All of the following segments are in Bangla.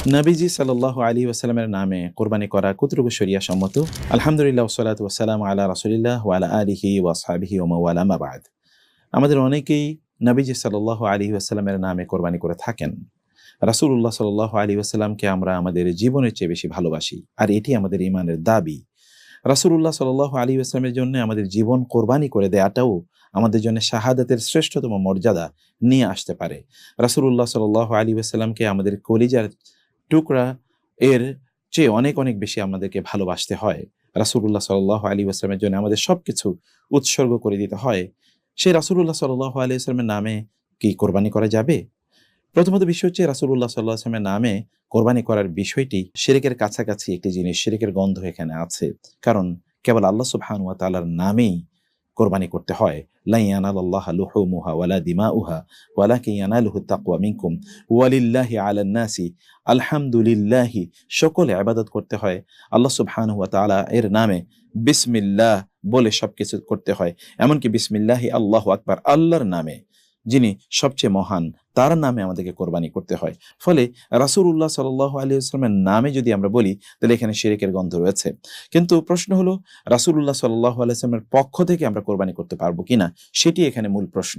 নবীজি সাল্লাল্লাহু আলাইহি ওয়াসাল্লামের নামে কোরবানি করা কতটুকু শরিয়া সম্মত? আলহামদুলিল্লাহ ওয়াসসালাতু ওয়াসসালামু আলা রাসূলিল্লাহ ওয়া আলা আলিহি ওয়া আসহাবিহি ওয়া মাওয়ালা মা বা'দ। আমাদের অনেকেই নবীজি সাল্লাল্লাহু আলাইহি ওয়াসাল্লামের নামে কোরবানি করে থাকেন। রাসূলুল্লাহ সাল্লাল্লাহু আলাইহি ওয়াসাল্লামকে আমরা আমাদের জীবনের চেয়ে বেশি ভালোবাসি। আর এটি আমাদের ঈমানের দাবি। রাসূলুল্লাহ সাল্লাল্লাহু আলাইহি ওয়াসাল্লামের জন্য আমাদের জীবন কোরবানি করে দেয়াটাও আমাদের জন্য শাহাদাতের শ্রেষ্ঠতম মর্যাদা নিয়ে আসতে পারে। রাসূলুল্লাহ সাল্লাল্লাহু আলাইহি ওয়াসাল্লামকে আমাদের কলিজার টুকরা এর চেয়ে অনেক, অনেক বেশি আমাদেরকে ভালোবাসতে হয়। রাসূলুল্লাহ সাল্লাল্লাহু আলাইহি ওয়াসাল্লামের জন্য আমাদের সবকিছু উৎসর্গ করে দিতে হয়। সেই রাসূলুল্লাহ সাল্লাল্লাহু আলাইহি ওয়াসাল্লামের নামে কি কোরবানি করা যাবে? প্রথমত বিষয় হচ্ছে রাসূলুল্লাহ সাল্লাল্লাহু আলাইহি ওয়াসাল্লামের নামে কোরবানি করার বিষয়টি শিরকের কাছাকাছি একটি জিনিস, শিরকের গন্ধ এখানে আছে। কারণ কেবল আল্লাহ সুবহানাহু ওয়া তাআলার নামেই কোরবানি করতে হয়। লা ইয়ানালাল্লাহা লুহুমুহা ওয়ালা দিমাউহা ওয়ালাকিন ইয়ানালুহুত তাকওয়া মিনকুম ওয়ালিল্লাহি আলান নাসি আলহামদুলিল্লাহি, সকলে ইবাদত করতে হয় আল্লাহ সুবহানাহু ওয়া তাআলা এর নামে। বিসমিল্লাহ বলে সবকিছু করতে হয়। এমনকি বিসমিল্লাহি আল্লাহু আকবার, আল্লাহর নামে যিনি সবচেয়ে মহান, তার নামে আমাদেরকে কোরবানি করতে হয়। ফলে রাসূলুল্লাহ সাল্লাল্লাহু আলাইহি ওয়াসাল্লামের নামে যদি আমরা বলি তাহলে এখানে শিরকের গন্ধ রয়েছে। কিন্তু প্রশ্ন হলো রাসূলুল্লাহ সাল্লাল্লাহু আলাইহি ওয়াসাল্লামের পক্ষ থেকে আমরা কোরবানি করতে পারবো কিনা, সেটি এখানে মূল প্রশ্ন।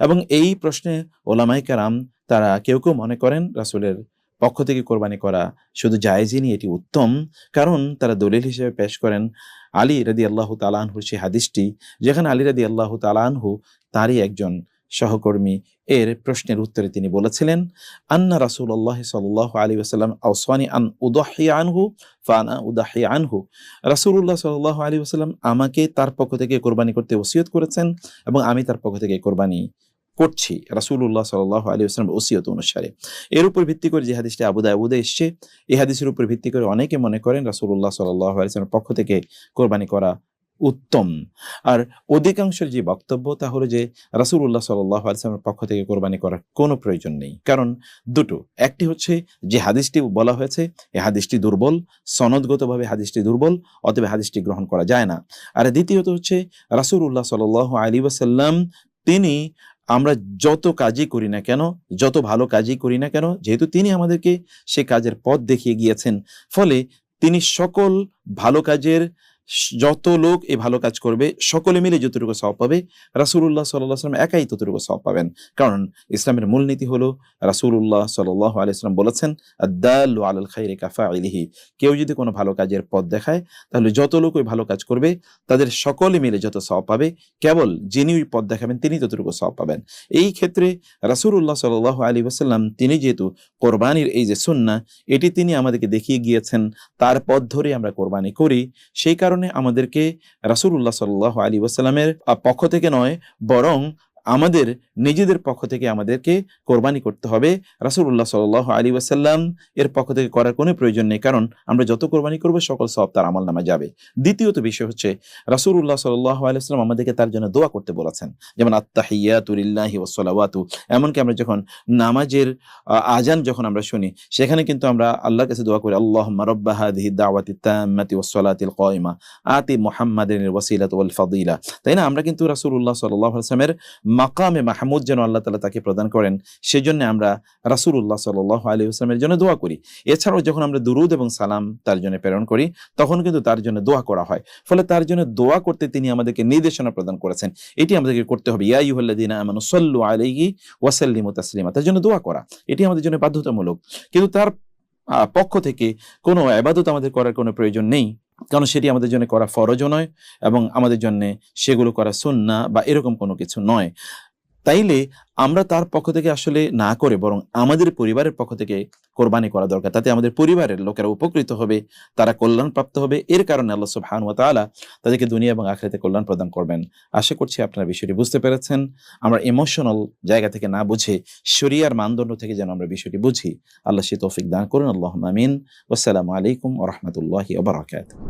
এবং এই প্রশ্নে ওলামায়ে কেরাম তারা কেউ মনে করেন রাসূলের পক্ষ থেকে কোরবানি করা শুধু জায়েজই নয়, এটি উত্তম। কারণ তারা দলিল হিসেবে পেশ করেন আলী রাদিয়াল্লাহু তাআলা আনহুর সেই হাদিসটি, যেখানে আলী রাদিয়াল্লাহু তাআলা আনহু তারই একজন সহকর্মী এর প্রশ্নের উত্তরে তিনি বলেছিলেন, আন্না রাসূলুল্লাহ সাল্লাল্লাহু আলাইহি ওয়াসাল্লাম আওসানি আন উদহিয়া আনহু ফানা উদহিয়া আনহু। রাসূলুল্লাহ সাল্লাল্লাহু আলাইহি ওয়াসাল্লাম আমাকে তার পক্ষ থেকে কোরবানি করতে ওসিয়ত করেছেন এবং আমি তার পক্ষ থেকে কোরবানি করছি রাসূলুল্লাহ সাল্লাল্লাহু আলাইহি ওয়াসাল্লামের ওসিয়ত অনুসারে। এর উপর ভিত্তি করে যে হাদিসটি আবু দাউদে এসেছে, এই হাদিসের উপর ভিত্তি করে অনেকে মনে করেন রাসূলুল্লাহ সাল্লাল্লাহু আলাইহি ওয়াসাল্লামের পক্ষ থেকে কোরবানি করা উত্তম। আর অধিকাংশের যে বক্তব্য তা হলো যে রাসূলুল্লাহ সাল্লাল্লাহু আলাইহি ওয়াসাল্লামের পক্ষ থেকে কোরবানি করার কোনো প্রয়োজন নেই। কারণ দুটো, একটি হচ্ছে যে হাদিসটি বলা হয়েছে এই হাদিসটি দুর্বল, সনদগতভাবে হাদিসটি দুর্বল, অতএব হাদিসটি গ্রহণ করা যায় না। আর দ্বিতীয়ত হচ্ছে রাসূলুল্লাহ সাল্লাল্লাহু আলাইহি ওয়াসাল্লাম তিনি আমরা যত কাজই করি না কেন, যত ভালো কাজই করি না কেন, যেহেতু তিনি আমাদেরকে সে কাজের পথ দেখিয়ে গিয়েছেন, ফলে তিনি সকল ভালো কাজের যত লোক এই ভালো কাজ করবে সকলে মিলে যতটুকু সওয়াব পাবে, রাসূলুল্লাহ সাল্লাল্লাহু আলাইহি ওয়াসাল্লাম একাই ততটুকু সওয়াব পাবেন। কারণ ইসলামের মূলনীতি হলো রাসূলুল্লাহ সাল্লাল্লাহু আলাইহি ওয়াসাল্লাম বলেছেন, আদ-দাল্লু আলাল খাইরি কাফাইলিহি। কেউ যদি কোনো ভালো কাজের পথ দেখায় তাহলে যত লোক ওই ভালো কাজ করবে তাদের সকলে মিলে যত সওয়াব পাবে, কেবল যিনি ওই পথ দেখাবেন তিনি ততটুকু সওয়াব পাবেন। এই ক্ষেত্রে রাসূলুল্লাহ সাল্লাল্লাহু আলাইহি ওয়াসাল্লাম তিনি যেহেতু কোরবানির এই যে সুন্নাহ এটি তিনি আমাদেরকে দেখিয়ে গিয়েছেন, তার পথ ধরে আমরা কোরবানি করি। সেই কারণে আমাদেরকে রাসূলুল্লাহ সাল্লাল্লাহু আলাইহি ওয়াসাল্লামের পক্ষ থেকে নয়, বরং আমাদের নিজেদের পক্ষ থেকে আমাদেরকে কোরবানি করতে হবে। রাসূলুল্লাহ সাল্লাল্লাহু আলাইহি ওয়াসাল্লাম এর পক্ষ থেকে করার কোনো প্রয়োজন নেই, কারণ আমরা যত কোরবানি করব সকল সওয়াব তার আমলনামায় যাবে। দ্বিতীয়ত বিষয় হচ্ছে রাসূলুল্লাহ সাল্লাল্লাহু আলাইহি ওয়াসাল্লাম আমাদেরকে তার জন্য দোয়া করতে বলেছেন, যেমন আত-তাহিয়াতু লিল্লাহি ওয়াস সালাওয়াতু। এমনকি আমরা যখন নামাজের আযান যখন আমরা শুনি সেখানে কিন্তু আমরা আল্লাহর কাছে দোয়া করি, আল্লাহুম্মা রাব্বা হাযিহি দাওয়াতিত তাম্মাতি ওয়াস সালাতিল কায়িমা আতি মুহাম্মাদিনিল ওয়াসিলাতা ওয়াল ফাদিলা। তাই না? আমরা কিন্তু রাসূলুল্লাহ সাল্লাল্লাহু আলাইহি ওয়াসাল্লামের মাকামে মাহমুদ যেন আল্লাহ তাআলা তাকে প্রদান করেন, সেজন্য আমরা রাসূলুল্লাহ সাল্লাল্লাহু আলাইহি ওয়াসাল্লামের জন্য দোয়া করি। এছাড়াও যখন আমরা দুরূদ এবং সালাম তার জন্য প্রেরণ করি তখন কিন্তু তার জন্য দোয়া করা হয়। ফলে তার জন্য দোয়া করতে তিনি আমাদেরকে নির্দেশনা প্রদান করেছেন, এটি আমাদেরকে করতে হবে। ইয়া আইয়ুহাল্লাযীনা আমানু সাল্লু আলাইহি ওয়া সাল্লিমু তাসলিমা, তার জন্য দোয়া করা এটি আমাদের জন্য বাধ্যতামূলক। কিন্তু তার পক্ষ থেকে কোনো ইবাদত আমাদের করার কোনো প্রয়োজন নেই, কারণ সেটি আমাদের জন্য করা ফরজও নয় এবং আমাদের জন্য সেগুলো করা সুন্নাহ বা এরকম কোনো কিছু নয়। তাইলে আমরা তার পক্ষ থেকে আসলে না করে বরং আমাদের পরিবারের পক্ষ থেকে কোরবানি করা দরকার। তাতে আমাদের পরিবারের লোকেরা উপকৃত হবে, তারা কল্যাণপ্রাপ্ত হবে। এর কারণে আল্লাহ সুবহানাহু ওয়া তাআলা তাদেরকে দুনিয়া এবং আখিরাতে কল্যাণ প্রদান করবেন। আশা করছি আপনারা বিষয়টি বুঝতে পেরেছেন। আমরা ইমোশনাল জায়গা থেকে না বুঝে শরিয়ার মানদণ্ড থেকে যেন আমরা বিষয়টি বুঝি। আল্লাহ সে তৌফিক দান করুন। আল্লাহুম্মা আমিন। ওয়াসসালামু আলাইকুম ওয়া রাহমাতুল্লাহি ওয়া বারাকাতুহু।